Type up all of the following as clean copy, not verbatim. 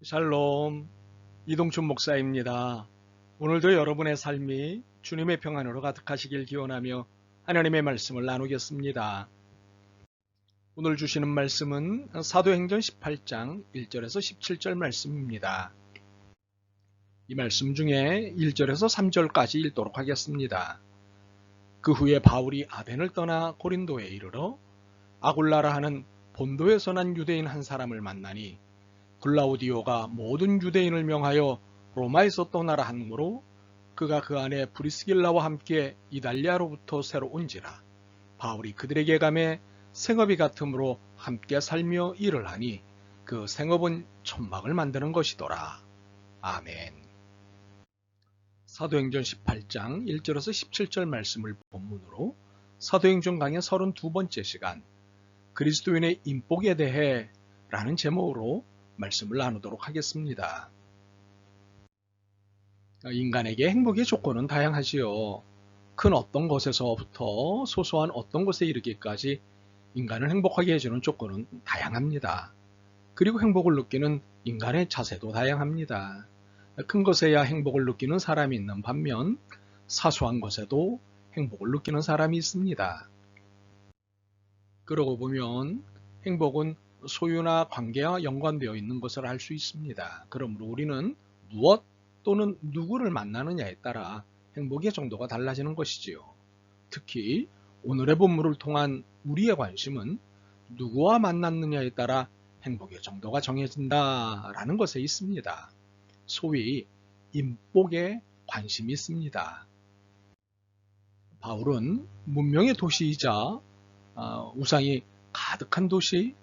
샬롬, 이동춘 목사입니다. 오늘도 여러분의 삶이 주님의 평안으로 가득하시길 기원하며 하나님의 말씀을 나누겠습니다. 오늘 주시는 말씀은 사도행전 18장 1절에서 17절 말씀입니다. 이 말씀 중에 1절에서 3절까지 읽도록 하겠습니다. 그 후에 바울이 아덴을 떠나 고린도에 이르러 아굴라라 하는 본도에서 난 유대인 한 사람을 만나니 글라우디오가 모든 유대인을 명하여 로마에서 떠나라 하므로 그가 그 안에 브리스길라와 함께 이달리아로부터 새로 온지라. 바울이 그들에게 감해 생업이 같으므로 함께 살며 일을 하니 그 생업은 천막을 만드는 것이더라. 아멘. 사도행전 18장 1절에서 17절 말씀을 본문으로 사도행전 강의 32번째 시간 그리스도인의 인복에 대해 라는 제목으로 말씀을 나누도록 하겠습니다. 인간에게 행복의 조건은 다양하지요. 큰 어떤 것에서부터 소소한 어떤 것에 이르기까지 인간을 행복하게 해주는 조건은 다양합니다. 그리고 행복을 느끼는 인간의 자세도 다양합니다. 큰 것에야 행복을 느끼는 사람이 있는 반면 사소한 것에도 행복을 느끼는 사람이 있습니다. 그러고 보면 행복은 소유나 관계와 연관되어 있는 것을 알 수 있습니다. 그러므로 우리는 무엇 또는 누구를 만나느냐에 따라 행복의 정도가 달라지는 것이지요. 특히 오늘의 본문을 통한 우리의 관심은 누구와 만났느냐에 따라 행복의 정도가 정해진다라는 것에 있습니다. 소위 인복에 관심이 있습니다. 바울은 문명의 도시이자 우상이 가득한 도시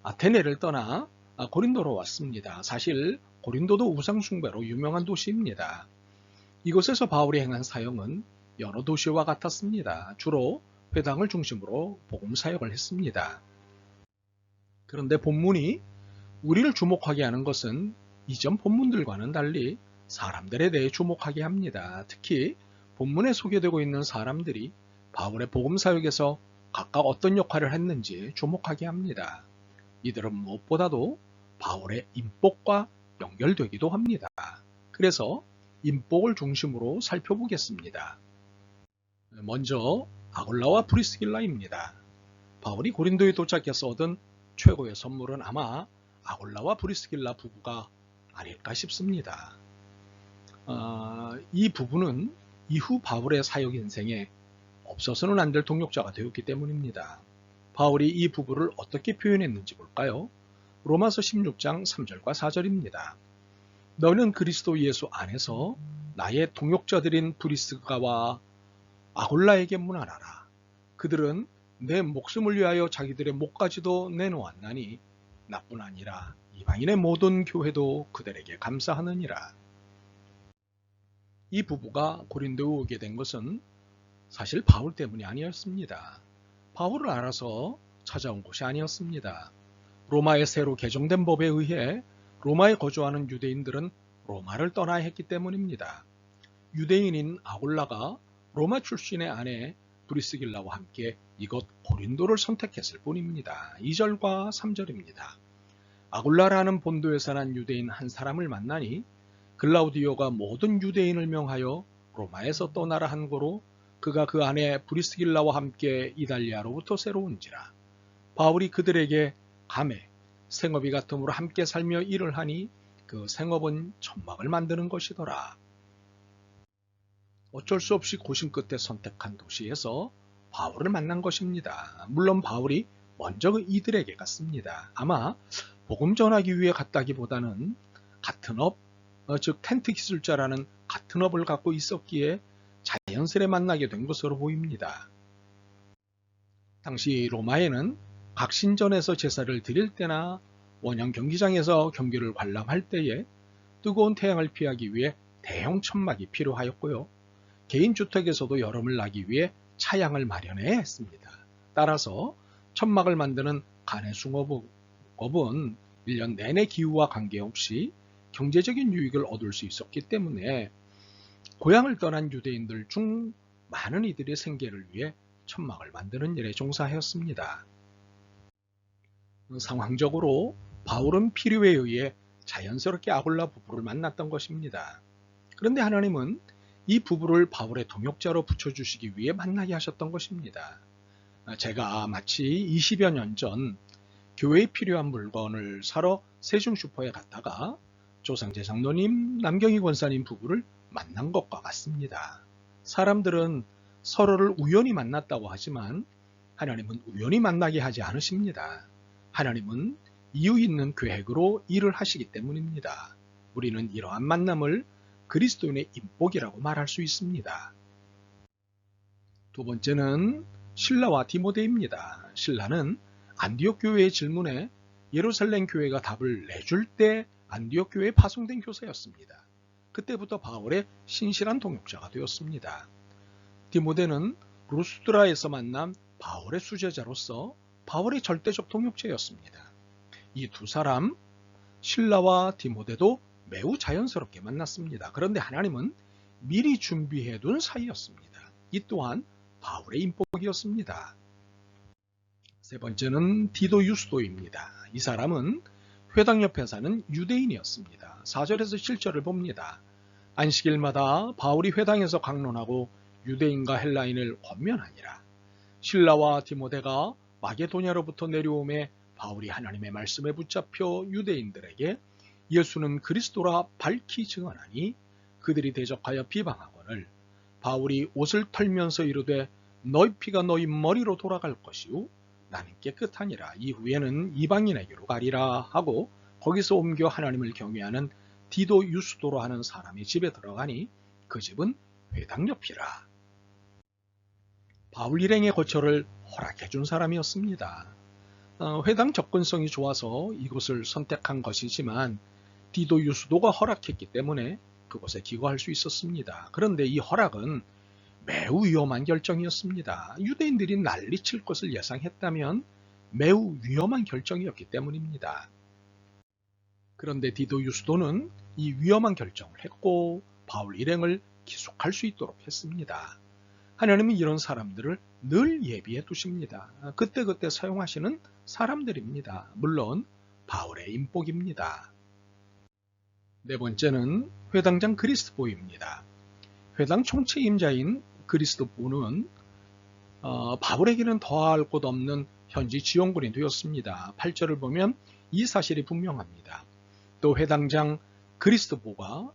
아테네를 떠나 고린도로 왔습니다. 사실 고린도도 우상 숭배로 유명한 도시입니다. 이곳에서 바울이 행한 사역은 여러 도시와 같았습니다. 주로 회당을 중심으로 복음 사역을 했습니다. 그런데 본문이 우리를 주목하게 하는 것은 이전 본문들과는 달리 사람들에 대해 주목하게 합니다. 특히 본문에 소개되고 있는 사람들이 바울의 복음 사역에서 각각 어떤 역할을 했는지 주목하게 합니다. 이들은 무엇보다도 바울의 인복과 연결되기도 합니다. 그래서 인복을 중심으로 살펴보겠습니다. 먼저 아굴라와 브리스길라입니다. 바울이 고린도에 도착해서 얻은 최고의 선물은 아마 아굴라와 브리스길라 부부가 아닐까 싶습니다. 이 부부는 이후 바울의 사역 인생에 없어서는 안 될 동역자가 되었기 때문입니다. 바울이 이 부부를 어떻게 표현했는지 볼까요? 로마서 16장 3절과 4절입니다. 너는 그리스도 예수 안에서 나의 동역자들인 브리스가와 아굴라에게 문안하라. 그들은 내 목숨을 위하여 자기들의 목까지도 내놓았나니 나뿐 아니라 이방인의 모든 교회도 그들에게 감사하느니라. 이 부부가 고린도에 오게 된 것은 사실 바울 때문이 아니었습니다. 바울을 알아서 찾아온 것이 아니었습니다. 로마의 새로 개정된 법에 의해 로마에 거주하는 유대인들은 로마를 떠나야 했기 때문입니다. 유대인인 아굴라가 로마 출신의 아내 브리스길라와 함께 이곳 고린도를 선택했을 뿐입니다. 2절과 3절입니다. 아굴라라는 본도에서 난 유대인 한 사람을 만나니 글라우디오가 모든 유대인을 명하여 로마에서 떠나라 한 고로 그가 그 안에 브리스길라와 함께 이달리아로부터 새로 온지라. 바울이 그들에게 감해 생업이 같음으로 함께 살며 일을 하니 그 생업은 천막을 만드는 것이더라. 어쩔 수 없이 고심 끝에 선택한 도시에서 바울을 만난 것입니다. 물론 바울이 먼저 이들에게 갔습니다. 아마 복음 전하기 위해 갔다기보다는 같은 업, 즉 텐트 기술자라는 같은 업을 갖고 있었기에 자연스레 만나게 된 것으로 보입니다. 당시 로마에는 각 신전에서 제사를 드릴 때나 원형 경기장에서 경기를 관람할 때에 뜨거운 태양을 피하기 위해 대형 천막이 필요하였고요. 개인 주택에서도 여름을 나기 위해 차양을 마련해야 했습니다. 따라서 천막을 만드는 가내숭업은 1년 내내 기후와 관계없이 경제적인 유익을 얻을 수 있었기 때문에 고향을 떠난 유대인들 중 많은 이들의 생계를 위해 천막을 만드는 일에 종사하였습니다. 상황적으로 바울은 필요에 의해 자연스럽게 아굴라 부부를 만났던 것입니다. 그런데 하나님은 이 부부를 바울의 동역자로 붙여주시기 위해 만나게 하셨던 것입니다. 제가 마치 20여 년 전 교회에 필요한 물건을 사러 세종슈퍼에 갔다가 조상재 장로님, 남경희 권사님 부부를 만난 것과 같습니다. 사람들은 서로를 우연히 만났다고 하지만 하나님은 우연히 만나게 하지 않으십니다. 하나님은 이유 있는 계획으로 일을 하시기 때문입니다. 우리는 이러한 만남을 그리스도인의 인복이라고 말할 수 있습니다. 두 번째는 실라와 디모데입니다. 실라는 안디옥 교회의 질문에 예루살렘 교회가 답을 내줄 때 안디옥 교회에 파송된 교사였습니다. 그때부터 바울의 신실한 동역자가 되었습니다. 디모데는 루스드라에서 만난 바울의 수제자로서 바울의 절대적 동역자였습니다. 이 두 사람, 실라와 디모데도 매우 자연스럽게 만났습니다. 그런데 하나님은 미리 준비해둔 사이였습니다. 이 또한 바울의 인복이었습니다. 세 번째는 디도 유스도입니다. 이 사람은 회당 옆에 사는 유대인이었습니다. 4절에서 7절을 봅니다. 안식일마다 바울이 회당에서 강론하고 유대인과 헬라인을 권면하니라. 실라와 디모데가 마게도냐로부터 내려오매 바울이 하나님의 말씀에 붙잡혀 유대인들에게 예수는 그리스도라 밝히 증언하니 그들이 대적하여 비방하거늘 바울이 옷을 털면서 이르되 너희 피가 너희 머리로 돌아갈 것이요 나는 깨끗하니라. 이후에는 이방인에게로 가리라 하고 거기서 옮겨 하나님을 경외하는 디도 유스도로 하는 사람의 집에 들어가니 그 집은 회당 옆이라. 바울 일행의 거처를 허락해 준 사람이었습니다. 회당 접근성이 좋아서 이곳을 선택한 것이지만 디도 유스도가 허락했기 때문에 그곳에 기거할 수 있었습니다. 그런데 이 허락은 매우 위험한 결정이었습니다. 유대인들이 난리칠 것을 예상했다면 매우 위험한 결정이었기 때문입니다. 그런데 디도 유스도는 이 위험한 결정을 했고 바울 일행을 기속할 수 있도록 했습니다. 하나님은 이런 사람들을 늘 예비해 두십니다. 그때그때 사용하시는 사람들입니다. 물론 바울의 인복입니다. 네 번째는 회당장 그리스도입니다. 회당 총책임자인 그리스도는 바울에게는 더할 곳 없는 현지 지원군이 되었습니다. 8절을 보면 이 사실이 분명합니다. 또 회당장 그리스도가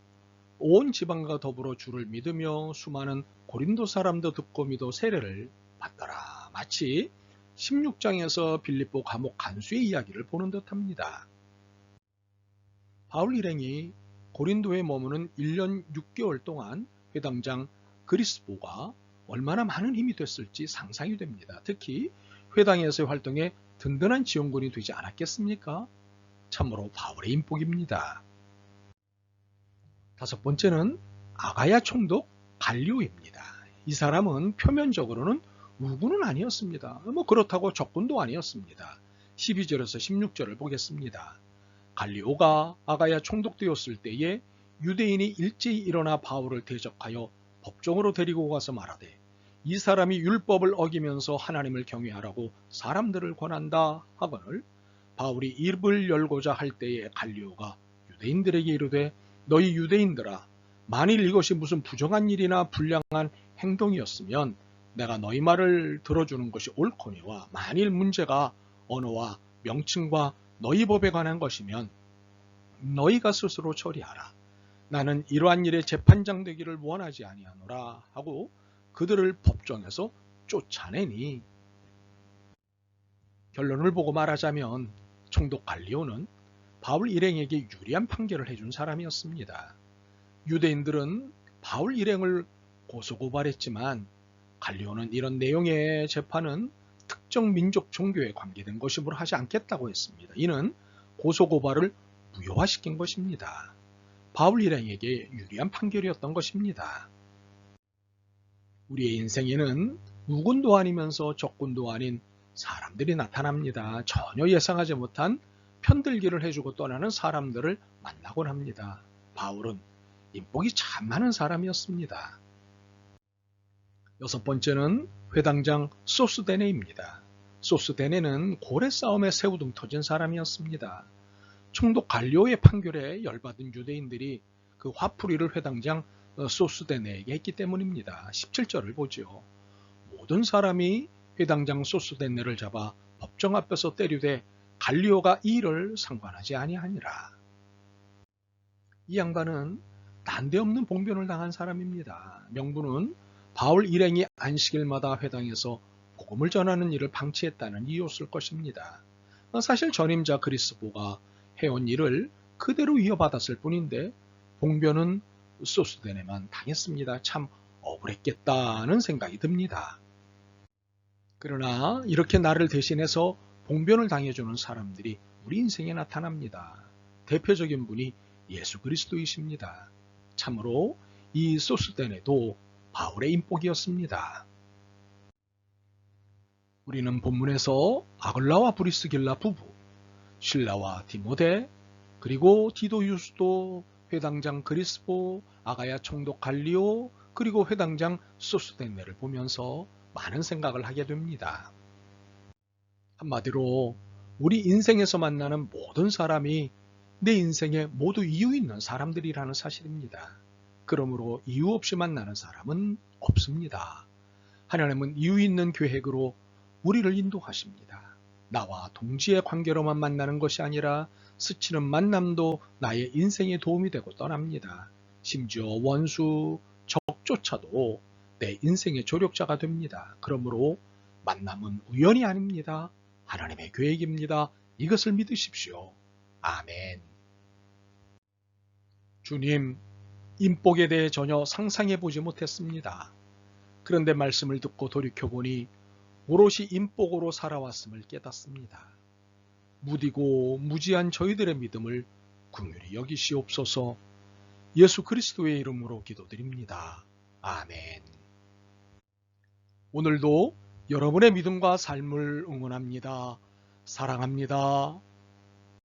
온 지방과 더불어 주를 믿으며 수많은 고린도 사람도 듣고 믿어 세례를 받더라. 마치 16장에서 빌립보 감옥 간수의 이야기를 보는 듯합니다. 바울 일행이 고린도에 머무는 1년 6개월 동안 회당장 그리스도가 얼마나 많은 힘이 됐을지 상상이 됩니다. 특히 회당에서의 활동에 든든한 지원군이 되지 않았겠습니까? 참으로 바울의 인복입니다. 다섯 번째는 아가야 총독 갈리오입니다. 이 사람은 표면적으로는 우군은 아니었습니다. 그렇다고 적군도 아니었습니다. 12절에서 16절을 보겠습니다. 갈리오가 아가야 총독되었을 때에 유대인이 일제히 일어나 바울을 대적하여 법정으로 데리고 가서 말하되 이 사람이 율법을 어기면서 하나님을 경외하라고 사람들을 권한다 하거늘 바울이 입을 열고자 할 때에 갈리오가 유대인들에게 이르되 너희 유대인들아 만일 이것이 무슨 부정한 일이나 불량한 행동이었으면 내가 너희 말을 들어주는 것이 옳거니와 만일 문제가 언어와 명칭과 너희 법에 관한 것이면 너희가 스스로 처리하라. 나는 이러한 일에 재판장 되기를 원하지 아니하노라 하고 그들을 법정에서 쫓아내니 결론을 보고 말하자면 총독 갈리오는 바울 일행에게 유리한 판결을 해준 사람이었습니다. 유대인들은 바울 일행을 고소고발했지만 갈리오는 이런 내용의 재판은 특정 민족 종교에 관계된 것임으로 하지 않겠다고 했습니다. 이는 고소고발을 무효화시킨 것입니다. 바울 일행에게 유리한 판결이었던 것입니다. 우리의 인생에는 우군도 아니면서 적군도 아닌 사람들이 나타납니다. 전혀 예상하지 못한 편들기를 해주고 떠나는 사람들을 만나곤 합니다. 바울은 인복이 참 많은 사람이었습니다. 여섯 번째는 회당장 소스데네입니다. 소스데네는 고래 싸움에 새우등 터진 사람이었습니다. 총독 갈리오의 판결에 열받은 유대인들이 그 화풀이를 회당장 소스데네에게 했기 때문입니다. 17절을 보죠. 모든 사람이 회당장 소스데네를 잡아 법정 앞에서 때리되 갈리오가 이 일을 상관하지 아니하니라. 이 양반은 난데없는 봉변을 당한 사람입니다. 명분은 바울 일행이 안식일마다 회당에서 복음을 전하는 일을 방치했다는 이유였을 것입니다. 사실 전임자 그리스보가 해온 일을 그대로 이어받았을 뿐인데 봉변은 소스데네만 당했습니다. 참 억울했겠다는 생각이 듭니다. 그러나 이렇게 나를 대신해서 봉변을 당해주는 사람들이 우리 인생에 나타납니다. 대표적인 분이 예수 그리스도이십니다. 참으로 이 소스데네도 바울의 인복이었습니다. 우리는 본문에서 아글라와 브리스길라 부부, 실라와 디모데, 그리고 디도 유스도, 회당장 그리스보, 아가야 총독 갈리오, 그리고 회당장 소스데네를 보면서 많은 생각을 하게 됩니다. 한마디로 우리 인생에서 만나는 모든 사람이 내 인생에 모두 이유 있는 사람들이라는 사실입니다. 그러므로 이유 없이 만나는 사람은 없습니다. 하나님은 이유 있는 계획으로 우리를 인도하십니다. 나와 동지의 관계로만 만나는 것이 아니라 스치는 만남도 나의 인생에 도움이 되고 떠납니다. 심지어 원수, 적조차도 내 인생의 조력자가 됩니다. 그러므로 만남은 우연이 아닙니다. 하나님의 계획입니다. 이것을 믿으십시오. 아멘. 주님, 인복에 대해 전혀 상상해보지 못했습니다. 그런데 말씀을 듣고 돌이켜보니 오롯이 인복으로 살아왔음을 깨닫습니다. 무디고 무지한 저희들의 믿음을 긍휼히 여기시옵소서. 예수 그리스도의 이름으로 기도드립니다. 아멘. 오늘도 여러분의 믿음과 삶을 응원합니다. 사랑합니다.